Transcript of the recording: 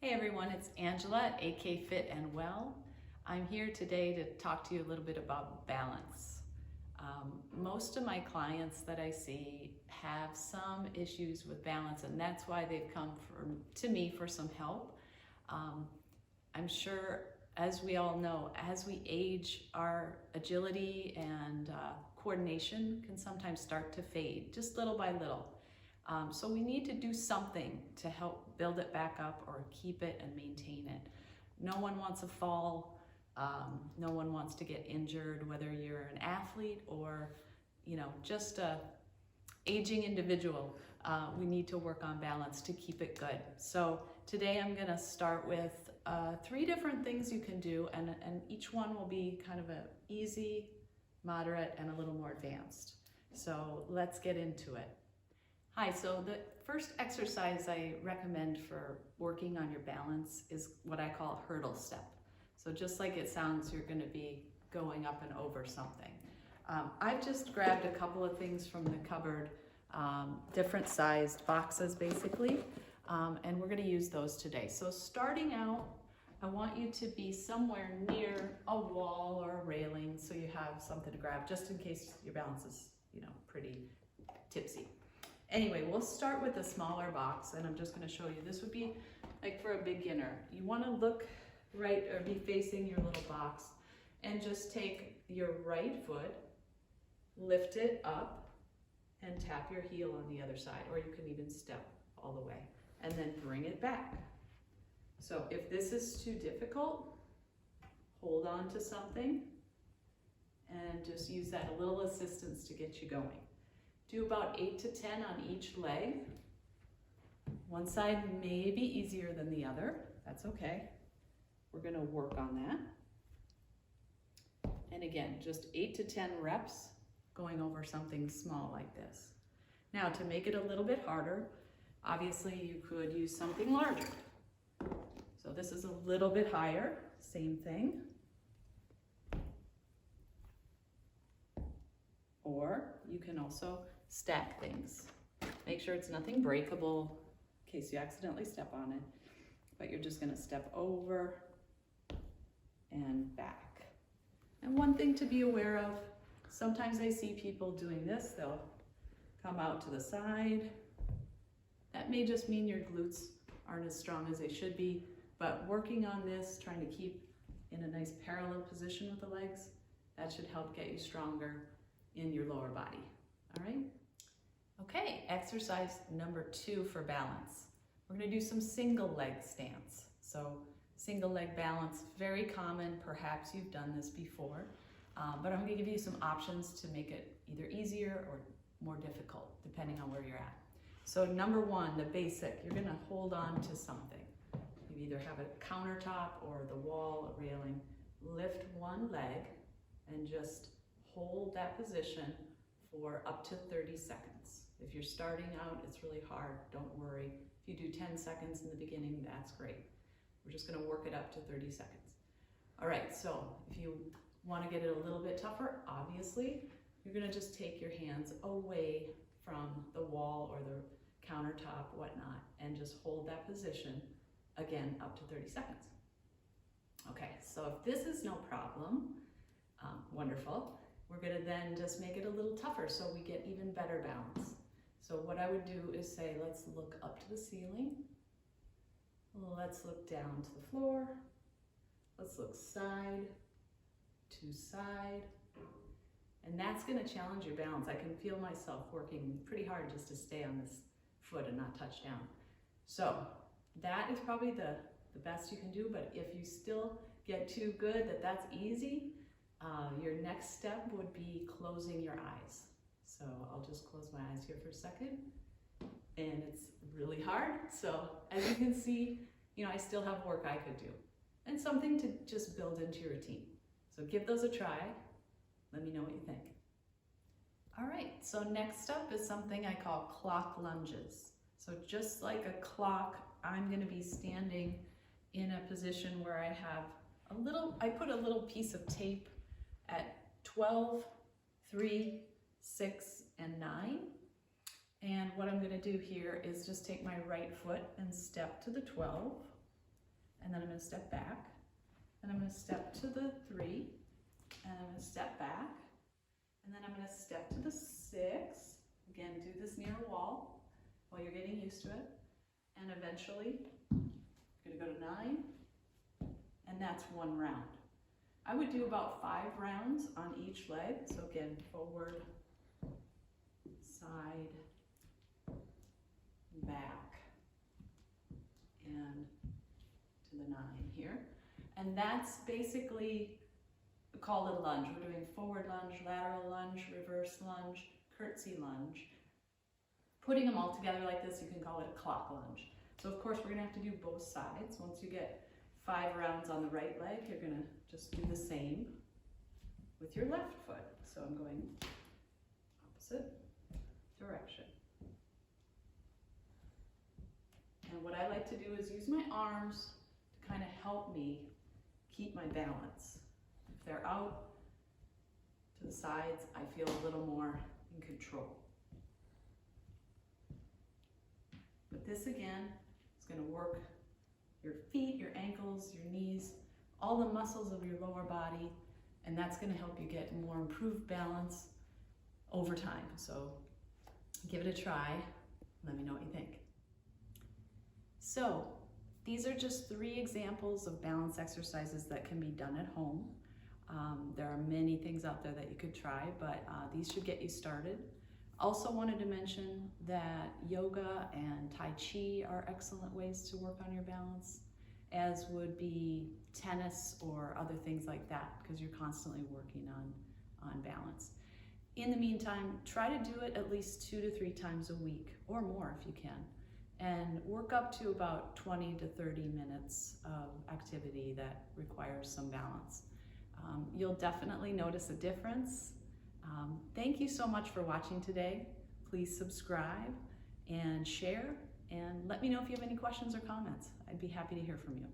Hey everyone, it's Angela at AK Fit and Well. I'm here today to talk to you a little bit about balance. Most of my clients that I see have some issues with balance, and that's why they've come to me for some help. I'm sure, as we all know, as we age, our agility and coordination can sometimes start to fade, just little by little. So we need to do something to help build it back up or keep it and maintain it. No one wants a fall. No one wants to get injured, whether you're an athlete or, just a aging individual. We need to work on balance to keep it good. So today I'm going to start with 3 different things you can do, and each one will be kind of an easy, moderate, and a little more advanced. So let's get into it. Hi, so the first exercise I recommend for working on your balance is what I call hurdle step. So just like it sounds, you're going to be going up and over something. I've just grabbed a couple of things from the cupboard, different sized boxes basically, and we're going to use those today. So starting out, I want you to be somewhere near a wall or a railing so you have something to grab just in case your balance is, pretty tipsy. Anyway, we'll start with a smaller box, and I'm just going to show you. This would be like for a beginner. You want to look right or be facing your little box and just take your right foot, lift it up, and tap your heel on the other side, or you can even step all the way, and then bring it back. So if this is too difficult, hold on to something and just use that a little assistance to get you going. Do about 8 to 10 on each leg. One side may be easier than the other. That's okay. We're going to work on that. And again, just 8 to 10 reps going over something small like this. Now, to make it a little bit harder, obviously you could use something larger. So this is a little bit higher, same thing. Or you can also stack things. Make sure it's nothing breakable in case you accidentally step on it, but you're just going to step over and back. And one thing to be aware of, sometimes I see people doing this. They'll come out to the side. That may just mean your glutes aren't as strong as they should be, but working on this, trying to keep in a nice parallel position with the legs, that should help get you stronger in your lower body. All right? Okay, exercise number 2 for balance. We're going to do some single leg stance. So single leg balance, very common. Perhaps you've done this before, but I'm going to give you some options to make it either easier or more difficult, depending on where you're at. So number 1, the basic, you're going to hold on to something. You either have a countertop or the wall, a railing. Lift one leg and just hold that position for up to 30 seconds. If you're starting out, it's really hard, don't worry. If you do 10 seconds in the beginning, that's great. We're just gonna work it up to 30 seconds. All right, so if you wanna get it a little bit tougher, obviously, you're gonna just take your hands away from the wall or the countertop, whatnot, and just hold that position, again, up to 30 seconds. Okay, so if this is no problem, wonderful. We're going to then just make it a little tougher so we get even better balance. So what I would do is say, let's look up to the ceiling. Let's look down to the floor. Let's look side to side. And that's going to challenge your balance. I can feel myself working pretty hard just to stay on this foot and not touch down. So that is probably the best you can do, but if you still get too good that's easy, your next step would be closing your eyes. So I'll just close my eyes here for a second. And it's really hard. So as you can see, I still have work I could do. And something to just build into your routine. So give those a try. Let me know what you think. All right, so next up is something I call clock lunges. So just like a clock, I'm gonna be standing in a position where I put a little piece of tape at 12, 3, 6, and 9. And what I'm going to do here is just take my right foot and step to the 12. and then I'm gonna step back, and I'm gonna step to the 3, and I'm gonna step back, and then I'm gonna step to the 6. Again, do this near a wall while you're getting used to it, and eventually you're gonna go to 9, and that's 1 round. I would do about 5 rounds on each leg. So again, forward, side, back, and to the 9 here. And that's basically called a lunge. We're doing forward lunge, lateral lunge, reverse lunge, curtsy lunge. Putting them all together like this, you can call it a clock lunge. So of course, we're gonna have to do both sides. Once you get 5 rounds on the right leg, you're gonna just do the same with your left foot. So I'm going opposite direction. And what I like to do is use my arms to kind of help me keep my balance. If they're out to the sides, I feel a little more in control. But this again is going to work your feet, your ankles, your knees, all the muscles of your lower body, and that's going to help you get more improved balance over time. So give it a try. Let me know what you think. So these are just 3 examples of balance exercises that can be done at home. There are many things out there that you could try, but these should get you started. Also wanted to mention that yoga and Tai Chi are excellent ways to work on your balance, as would be tennis or other things like that, because you're constantly working on balance. In the meantime, try to do it at least 2 to 3 times a week, or more if you can, and work up to about 20 to 30 minutes of activity that requires some balance. You'll definitely notice a difference. Thank you so much for watching today. Please subscribe and share, and let me know if you have any questions or comments. I'd be happy to hear from you.